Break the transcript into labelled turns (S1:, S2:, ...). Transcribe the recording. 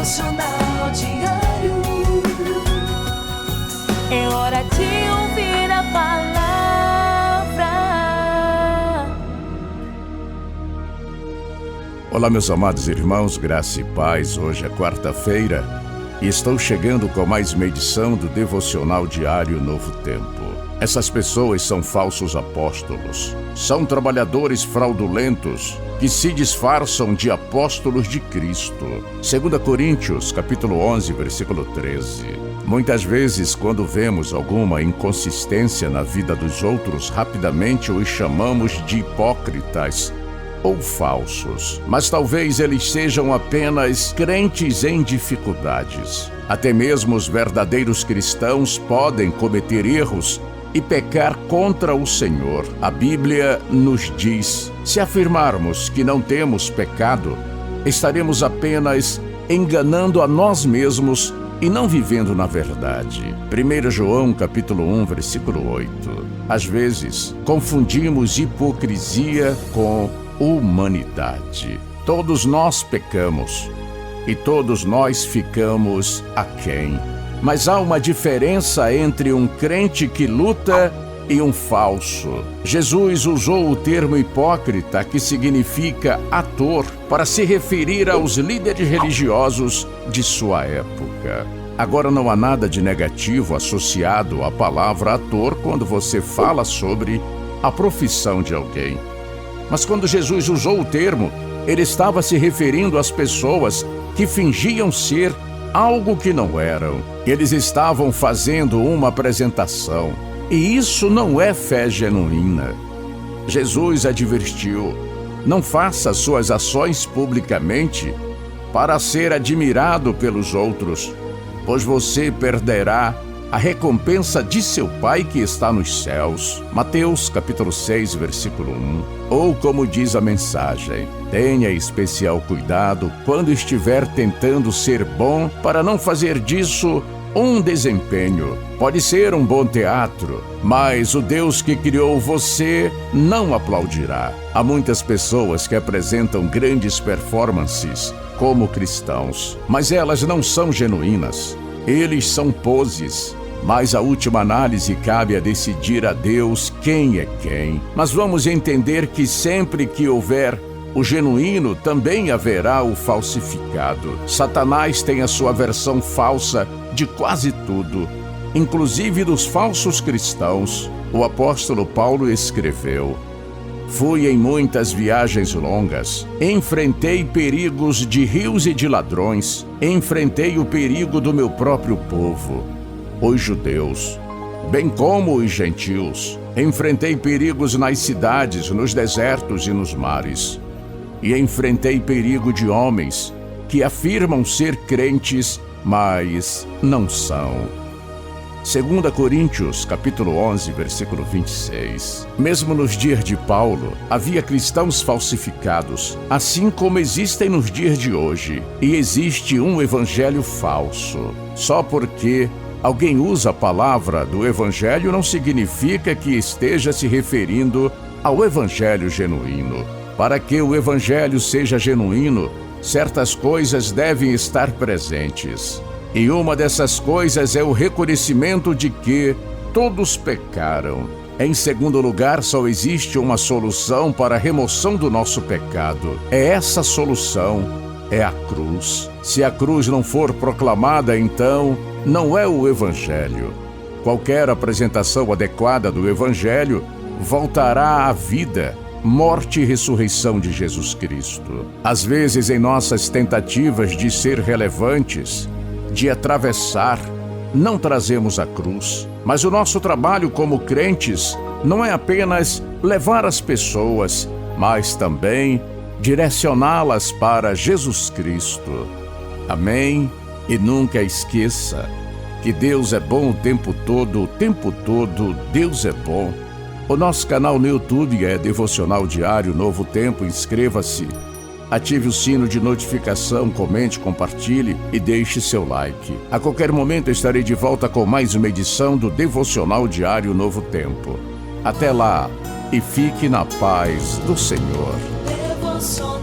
S1: Devocional Diário.
S2: É hora de ouvir a palavra.
S3: Olá, meus amados irmãos, graça e paz. Hoje é quarta-feira e estou chegando com mais uma edição do Devocional Diário Novo Tempo. Essas pessoas são falsos apóstolos, são trabalhadores fraudulentos que se disfarçam de apóstolos de Cristo. 2 Coríntios, capítulo 11, versículo 13. Muitas vezes, quando vemos alguma inconsistência na vida dos outros, rapidamente os chamamos de hipócritas ou falsos, mas talvez eles sejam apenas crentes em dificuldades. Até mesmo os verdadeiros cristãos podem cometer erros e pecar contra o Senhor. A Bíblia nos diz: se afirmarmos que não temos pecado, estaremos apenas enganando a nós mesmos e não vivendo na verdade. 1 João capítulo 1, versículo 8. Às vezes, confundimos hipocrisia com humanidade. Todos nós pecamos e todos nós ficamos aquém. Mas há uma diferença entre um crente que luta e um falso. Jesus usou o termo hipócrita, que significa ator, para se referir aos líderes religiosos de sua época. Agora, não há nada de negativo associado à palavra ator quando você fala sobre a profissão de alguém. Mas quando Jesus usou o termo, ele estava se referindo às pessoas que fingiam ser algo que não eram. Eles estavam fazendo uma apresentação, e isso não é fé genuína. Jesus advertiu: não faça suas ações publicamente para ser admirado pelos outros, pois você perderá a recompensa de seu Pai que está nos céus. Mateus capítulo 6, versículo 1. Ou como diz a mensagem: tenha especial cuidado quando estiver tentando ser bom, para não fazer disso um desempenho. Pode ser um bom teatro, mas o Deus que criou você não aplaudirá. Há muitas pessoas que apresentam grandes performances como cristãos, mas elas não são genuínas. Eles são poses. Mas a última análise cabe a decidir a Deus quem é quem. Mas vamos entender que sempre que houver o genuíno, também haverá o falsificado. Satanás tem a sua versão falsa de quase tudo, inclusive dos falsos cristãos. O apóstolo Paulo escreveu: fui em muitas viagens longas, enfrentei perigos de rios e de ladrões, enfrentei o perigo do meu próprio povo, os judeus, bem como os gentios. Enfrentei perigos nas cidades, nos desertos e nos mares. E enfrentei perigo de homens que afirmam ser crentes, mas não são. 2 Coríntios, capítulo 11, versículo 26. Mesmo nos dias de Paulo, havia cristãos falsificados, assim como existem nos dias de hoje. E existe um evangelho falso. Só porque alguém usa a palavra do evangelho não significa que esteja se referindo ao evangelho genuíno. Para que o evangelho seja genuíno, certas coisas devem estar presentes. E uma dessas coisas é o reconhecimento de que todos pecaram. Em segundo lugar, só existe uma solução para a remoção do nosso pecado. Essa solução é a cruz. Se a cruz não for proclamada, então não é o evangelho. Qualquer apresentação adequada do evangelho voltará à vida, morte e ressurreição de Jesus Cristo. Às vezes, em nossas tentativas de ser relevantes, de atravessar, não trazemos a cruz. Mas o nosso trabalho como crentes não é apenas levar as pessoas, mas também direcioná-las para Jesus Cristo. Amém? E nunca esqueça que Deus é bom o tempo todo Deus é bom. O nosso canal no YouTube é Devocional Diário Novo Tempo. Inscreva-se, ative o sino de notificação, comente, compartilhe e deixe seu like. A qualquer momento estarei de volta com mais uma edição do Devocional Diário Novo Tempo. Até lá e fique na paz do Senhor.
S1: Devocional